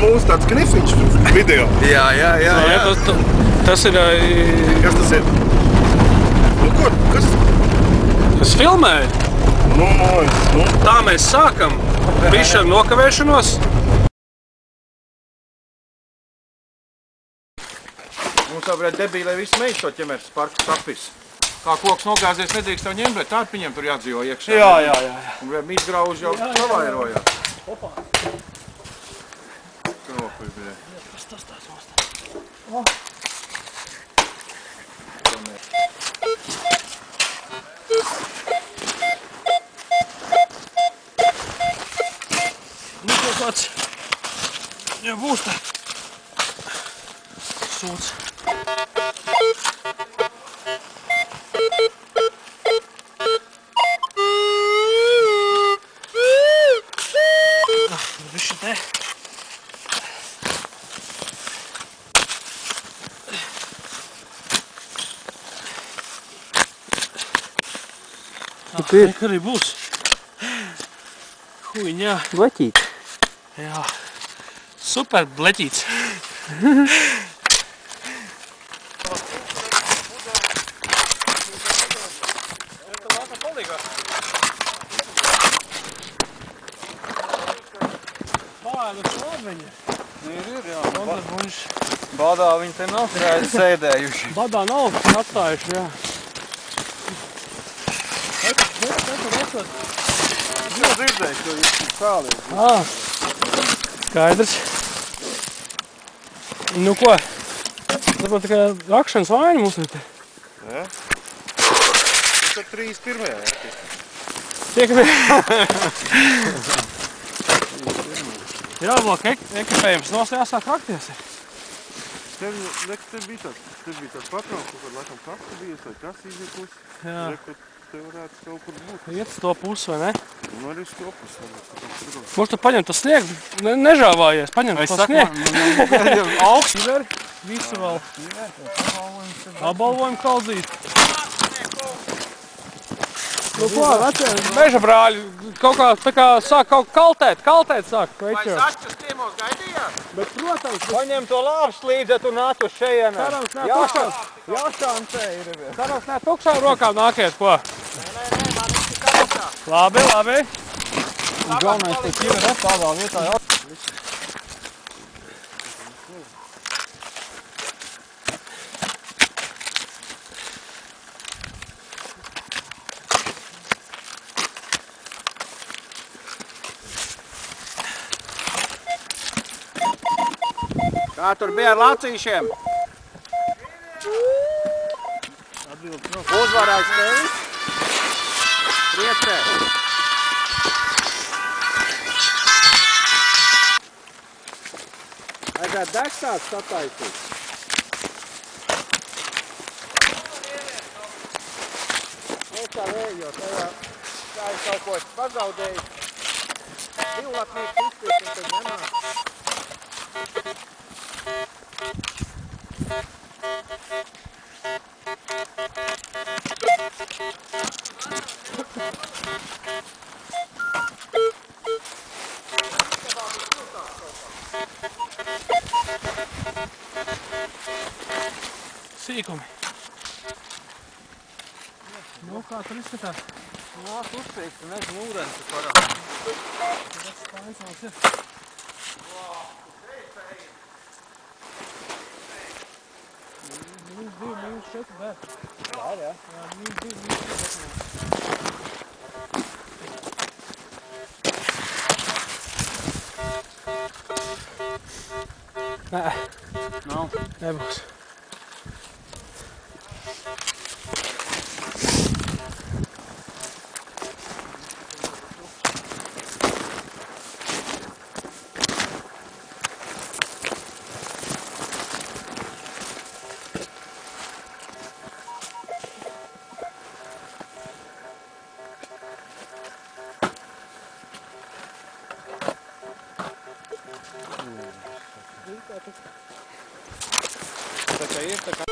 mūsu tāds knifiņš video. Jā. Tas ir... Kas tas ir? Nu, ko? Kas? Es filmēju. Nu. Tā mēs sākam. Bišķi ar nokavēšanos. Mums tā varētu debīlē visu meitas to ķemers parku sapis. Kā koks nogāzies, nedrīkst tev ņemt, bet tārpiņiem tur jādzīvo iekšā. Jā. Un mītgrauži jau pavairojās. Opā. Krokuļ bija. Tas mums. Nu, ko kāds. Ja būs tā. Sūds. Viši te. Tur arī būs. Huiņā. Bleķīts. Jā. Super bleķīts. Badā viņi te nav sēdējuši. Badā nav atstājuši, jā. Jūs dzirdēju, ka jūs sāliet. Skaidrs. Nu ko? Varbūt tikai rakšanas vaina mums ir te. Jā. Tas ir 31. Jā. Tiek jābūt ekipējums nos jāsāk rakties. Te bija tāds patrons, kur laikam kapta bijis, vai kas izjūkus. Jā. Te varētu kaut kur būt. Iet uz to pusi, vai ne? Un arī uz to pusi. Mums tu paņem to sniegu, nežāvājies, paņem to sniegu. Augsts ir, visu vēl. Apbalvojumu kaldzīt. Nu ko, vecie, meža brāļi, kaut kā tā kā sāk kaut kaltēt sāk. Vai sačus ciemos gaidījāt? Bet, protams, Paņem to lāvšu līdzi, tu nāc uz šejienē. cerams, nē, Jāšancē ir. cerams, nē, tukšām rokām nākiet, ko? Nē, man ir tik augstā. Labi. Galvenais te ķiver tādā vietā jau. Kā tur bija ar lacīšiem? Uzvarēs tevi? Priecē. Vajadzētu dekstāts sataisīt. Es tā vēju, tajā tā ir kaut ko pazaudējis. Divlatnieks izpīt un tad nemās. Sīkumi. Nu, kā tur izskatās? Nāk uzspīgs, un nezinu, ūdens ir parāds. Tas pārinsāls ir. -2, -4 bēr. Jā, -2, -4. Nē. Nav. Nebūs. Tā kā ir, tā kā...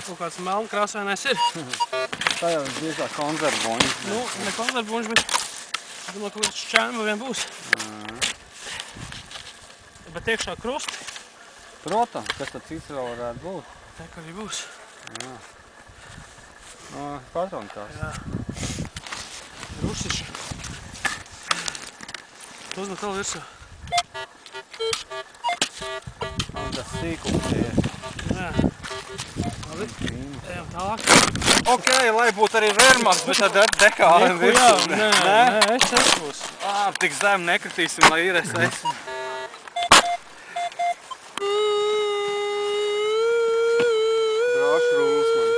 Kaut kāds melnkrāsainais ir. Tā jau ir drīzāk konzervboņš. Nu, ne konzervboņš, bet Domāju, ka līdz šķēma vien būs. Bet iekšā krusti. Protams, kas tad cits vēl varētu būt? Tā kā arī būs. Jā. No patronkās. Jā. Rusiši. Uzmet vēl virsū. Un tas sīkums ir. Jā. Labi. Ejam tālāk. Ok, lai būtu arī Vermaks, bet tad dekāliem virsū. Nē, es būs. Tik zem nekritīsim, lai ir es. Droši rūs man.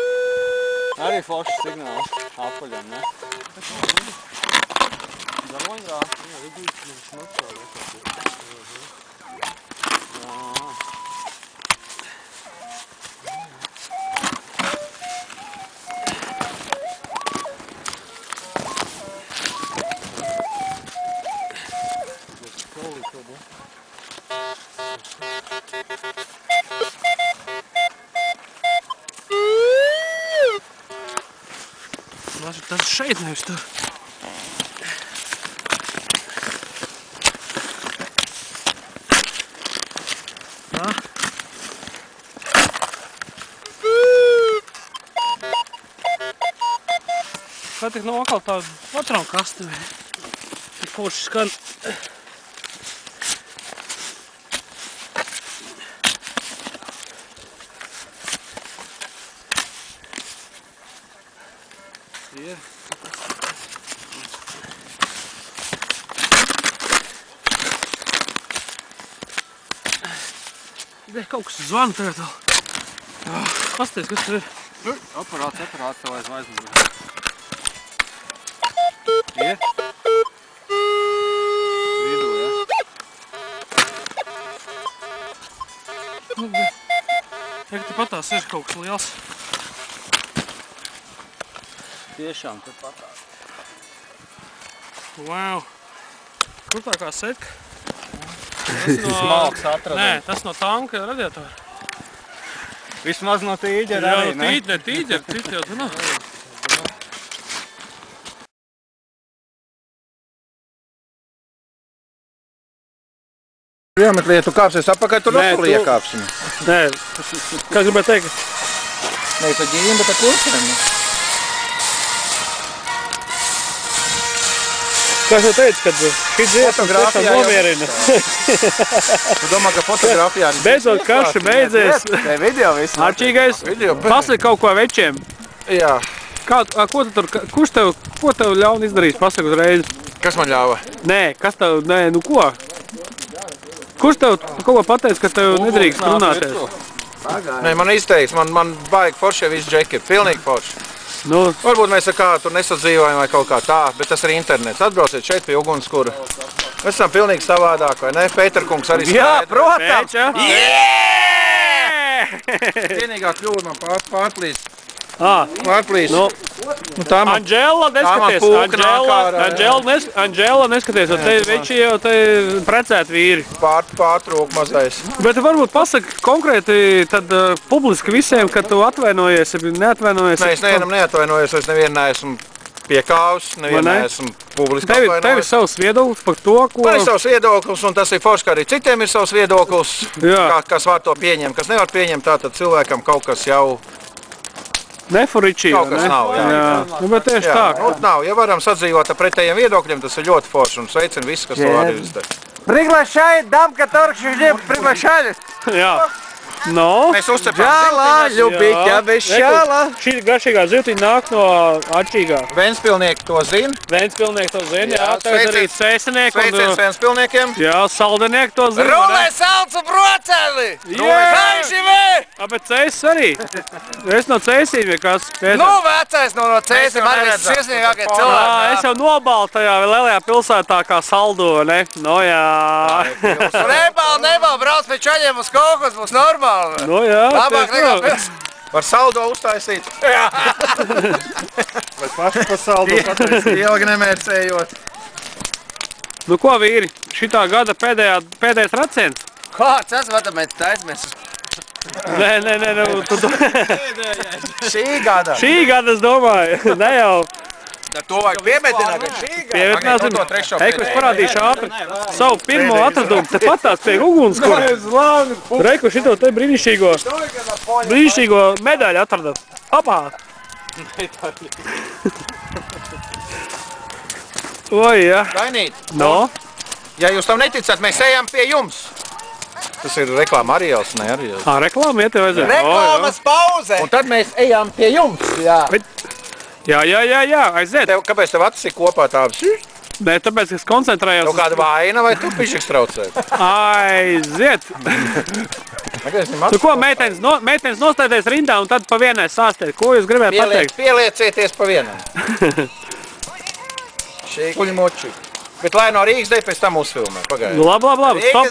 Arī foršs signāls apaļam, ne? Zaroņgrā. Jā, vidīs man šmaksā nekāds. Tas šeit nevis tur. Tā. Kā tik nav atkal tāda patronu kaste vai? Tik forši skan. Ir. Kaut kas zvana tagad vēl. Pasties, kas tur ir? Aparāts tev aiz aizmugurē. Ir? Vidū, ja? Patās ir kaut kas liels. Tiešām, tur patās. Wow. Kur tā kā setka? Smalks atradums. Nē, tas no tanka radiatora. Vismaz no tīģera arī, ne? Jā, tīģera, citi jau tu nav. Vienmetlī, ja tu kāpsies apakaļ, tur atkal iekāpsim. Nē, kā gribētu teikt? Nē, tā ģīm, bet tā kurpēm. Kā es jau teicu, kad šī dziesma tiešām nomierina. Tu domā, ka fotografijā... Beidzot karš beidzies. Nē, video viss. Arčīgais, pasaki kaut ko večiem. Jā. Ko tu tur, ko tev ļaun izdarīt, pasaki uzreiz? Kas man ļāva? Nē, kas tev, nē, nu ko? Kurš tev kaut ko pateica, ka tev nedrīkst runāties? Nē, man izteiks, man baigi foršie visi džeki, pilnīgi forši. Nu, Varbūt mēs ar kā tur nesadzīvojam vai kaut kā tā, bet tas ir internets. Atbrauciet šeit pie ugunskura. Mēs esam pilnīgi savādāk, vai ne? Pēterkungs arī skaidri. jā, protams! Vienīgā kļūda man pārplīst. Pārplīst. Nu, tā man... Anģela, neskaties! Anģela, neskaties, jo te veči jau te precēti vīri. Pārtrūk mazais. Bet varbūt pasaki konkrēti tad publiski visiem, ka tu atvainojies, neatvainojies. Nē, es nevienam neatvainojos, es nevienu neesmu piekāvis, nevienu neesmu publiski atvainojos. Tev ir savs viedoklis par to, ko... Man ir savs viedoklis, un tas ir forši, ka arī citiem ir savs viedoklis, kas var to pieņemt, kas nevar pieņemt, tātad cilvēkam kaut kas jau... Nefuričī, kaut kas nav, jā. Nu, bet tieši tā. Nu, nav, ja varam sadzījvot ar pretējiem viedokļiem, tas ir ļoti forši, un sveicinu visus, kas to var izdarīt. Приглашает дам, которых ждем, приглашали. Jā. No. Mēs uzcepām Žālā, ļubīt, jābešķālā. Šī garšīgā zivtiņa nāk no Atšķīgā. Ventspilnieki to zina. Ventspilnieki to zina, jā. Tagad arī cēsinieki. Sveiciens Ventspilniekiem. Jā, saldinieki to zina. Rulē salcu broceli! Haišivē! Bet cēsis arī. Es no cēsīm, ja kas. Nu, vecais no cēsim arī sirsnīgākie cilvēki. Es jau nobaltu tajā lielajā pilsētā kā saldo, ne? No jā. Nebal, brauc pie čaļiem uz kolkos, būs normāli. No jā. Labāk nekā pēc. Var saldo uztaisīt. Jā. Vai paši pa saldu pateic? Ilgi nemērcējot. Nu ko, vīri? Šitā gada pēdējais racents? Kāds esmu atamēt taismies? Nē, Šī gada. Šī gada, es domāju. Ne jau. To vajag piemētināt, ka šī Pievietināsim. Reiku, es parādīšu ātri savu pirmo atradumu. Te patās pie ugunskura. Reiku, šito te brīnišķīgo medaļu atradat. Apā! Oi, jā. Dainīt, No? ja jūs tam neticat, mēs ejam pie jums. Tas ir reklāma Arielas, ne Arielas. Reklāma iet tev aiziet. Reklāmas pauze! Un tad mēs ejam pie jums. Jā. Jā, aiziet. Kāpēc tev acis ir kopā tādas? Nē, tāpēc, ka es koncentrējos. Tev kāda vaina vai tu pišķiks traucē? Aiziet. Tu ko, meitenes nostāties rindā un tad pa vienai sāstiet. Ko jūs gribētu pateikt? Pieliecieties pa vienam. Šī kuļmoči. Bet lai no Rīgas dēļ pēc tam uzfilmē. Pagaidi. Nu, labi. Stop.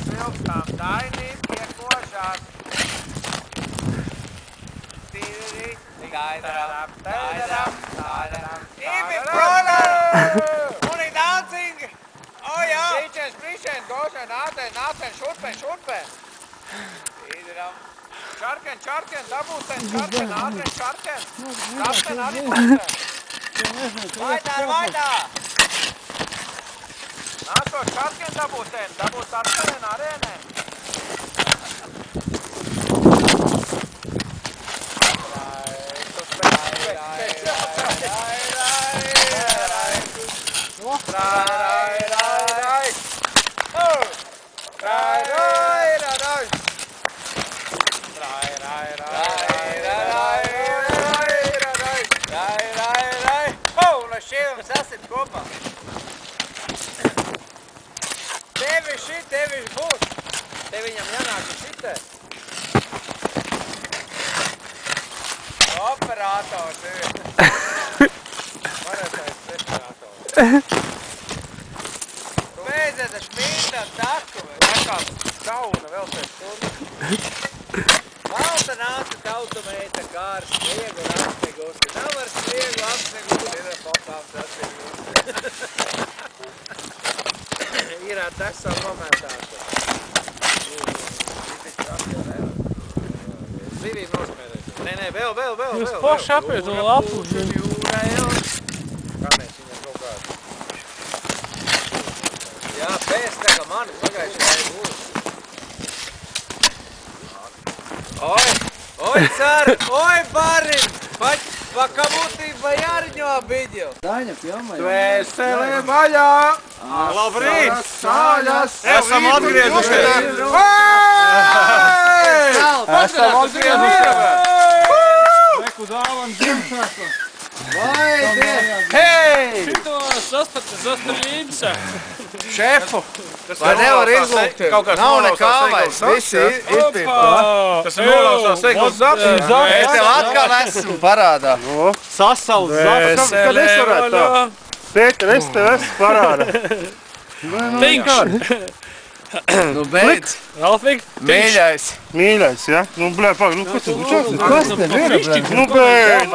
Vilkām Dainīt piekošās. Ibi prona! Uni dancing! O jā! Sprīšen, gošen, nācen, šurpen. Čarken, dabūsen, čarken, ātren, čarken. Čarken arī čarken. Vaidā! Nāco čarken dabūsen, dabūs arkanen arēnēm. Tevi būs. Te viņam jānāk šitē. Operators ir. Varētais operators. Beidziet ar špīntam taku. Nekā kauna vēl pēc stundu. Valta nāca tautu meita kārs. Sliegu un apsnegusi. Nav ar sliegu apsnegusi. Ir fotās apsnegusi. Ir tas savu momentātu. Zivīm nosmērēs. Nē, vēl. Jūs poši apiet un apūši. Kā mēs viņam kaut kādu? Jā, pēc tagad mani pagājuši būs. Oi, car! Oi, barim! Pakabūtība jārņo video. Daņa filmai. Dvēsele vaļā! Labrīt! Sāļas! Esam atgriezušies! Esam atgriezušies! Reku dāvanu Ziemassvētku! Hei! Šito sastaļības. Šefu! Vai nevar izlūgt? Nav nekā vairs. Visi izpirkt. Tas ir nolausās seikls zaps. Es tev atkal esmu parādā. Sasals zaps. Kad es varētu tā? Pēter, es tev esmu parādā. Tinkš. Nu beidz. Ralfik. Mīļais. Mīļais, ja? Nu, blē, pagaid, nu, kas tas būs? Kas te ir? Nu, beidz.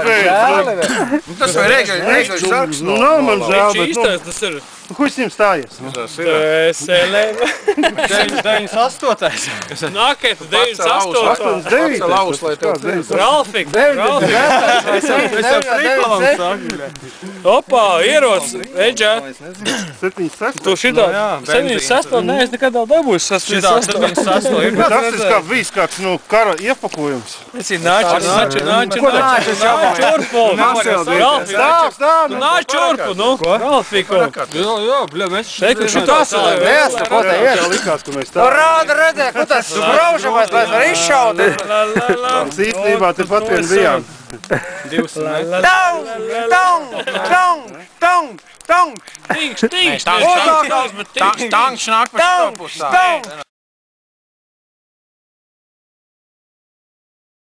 Tas vai Reigaļs sarks? Nu, nav man žēl, bet, nu, Īstais tas ir. ko es viņam stājies? Dvēsele. 98. Nākiet, 98. 9. Ralfik. Es jau friklam saku. Opā, ieroc. Eģē. 76. Tu šitā 76. Nē, es nekad vēl dabūšu. Šitā 76. ir. Tas ir kā bijis kāds, nu, kara iepakojums. Tas ir nāči urpu. Ralfik. Stāv, Tu nāc urpu, nu. Ralfiku. Jā, bļa, mēs Šeiku šitās. Mēs, ko te iet? Likās, ka mēs tā. Rāda redzē, ko tas braužamais, lai var izšaut. Mēs īstenībā te pat vien bijām. Tong! Tinkš. Tanks nāk pa šo pusā.